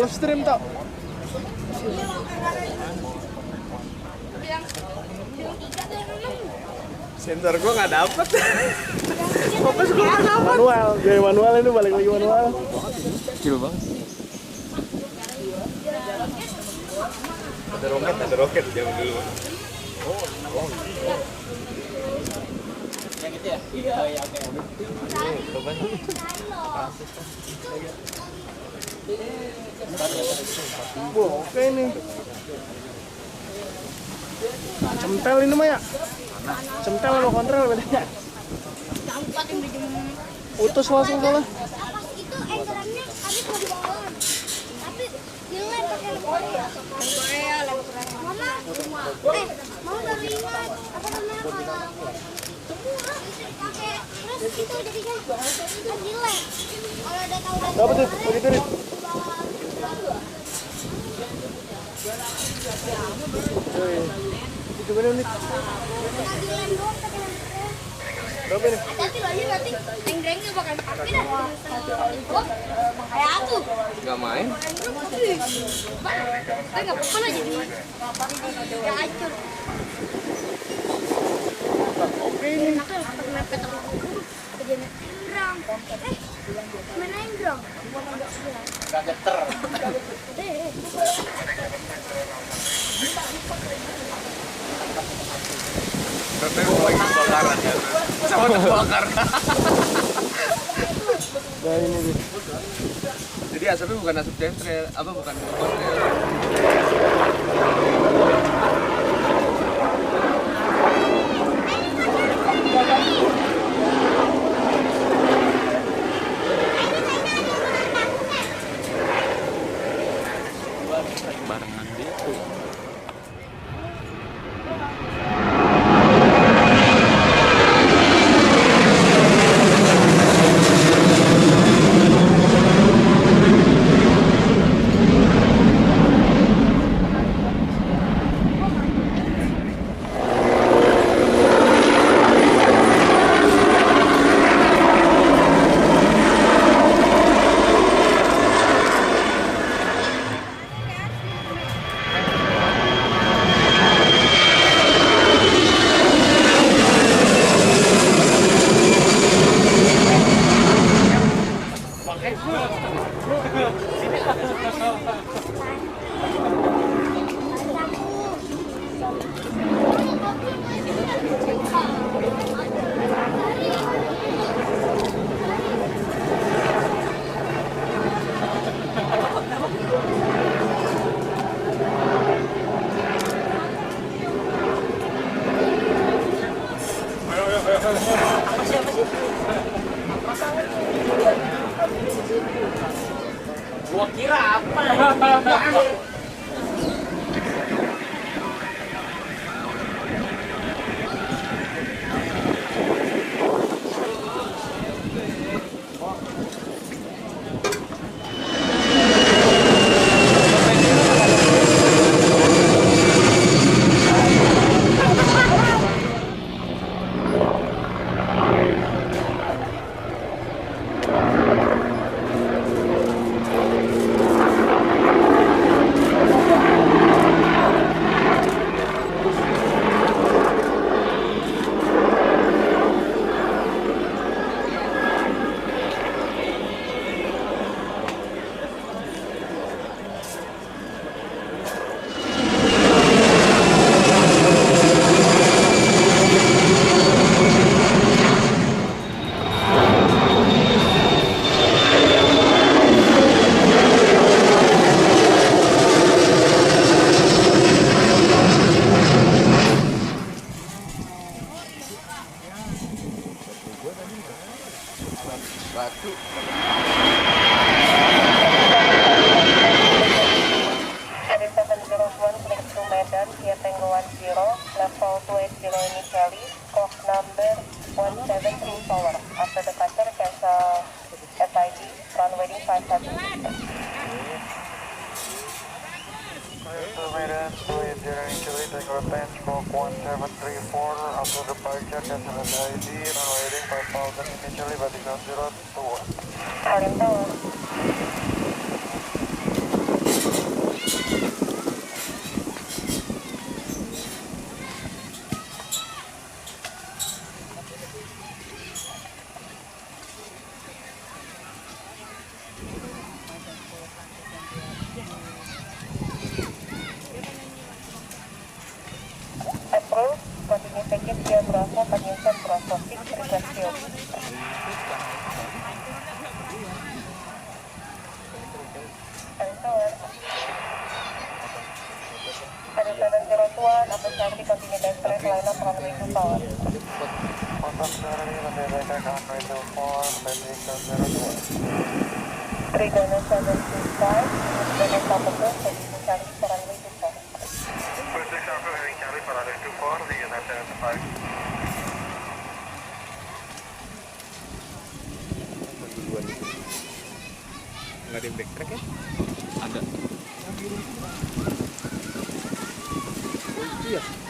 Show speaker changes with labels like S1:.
S1: full stream tok. Sensor gua nggak dapet. Fokus gua nggak dapet. Manual, gaya manual ini balik lagi manual.
S2: Kecil banget.
S1: Ada roket jauh dulu.
S2: Yang itu ya? Iya, oke. Coba.
S1: Oke nih. Centel ini mah ya. Centel sama kontrol bedanya. Utus langsung soalnya.
S3: Itu enggerannya habis mau dibawa. Tapi nilai pakai lem Korea. Mama, mama baru ingat apa namanya kalau pakai terus itu jadinya kan nilai. Kalau udah tahu
S1: Dapat tuh, begitu nih. Itu bener nih. Berapa nih?
S3: Nanti lagi berarti enggerangnya bakal pakai dah. Kayak aku.
S2: Nggak main?
S3: Saya nggak pernah jadi. Ya hancur.
S1: Oke ini.
S3: Aku yang mepet aku. Kerjaan enggerang. Mana enggerang?
S2: Nggak geter.
S1: Katanya mau lagi kebakaran ya. Sama terbakar. Nah ini nih.
S2: Jadi asapnya bukan asap chemtrail, apa bukan chemtrail. Barengan gitu. Gua kira apa? Batu.
S4: Medan via Tango 10, level 280 initially, course number 173 power. After departure, cancel SID, runway 576. Medan 280 initially, Tango 10, stroke 1734. After departure, cancel SID, runway 5000 initially, Vatican 021. Halim Tower. contact on radio 4, landing 02.
S5: 31725, United Papa Golf, Charlie Ferrari 24.
S4: British Alpha heading Charlie Ferrari 24, the United 5.
S1: Duluan. Nggak ada yang backtrack ya?
S2: Ada.
S1: Iya.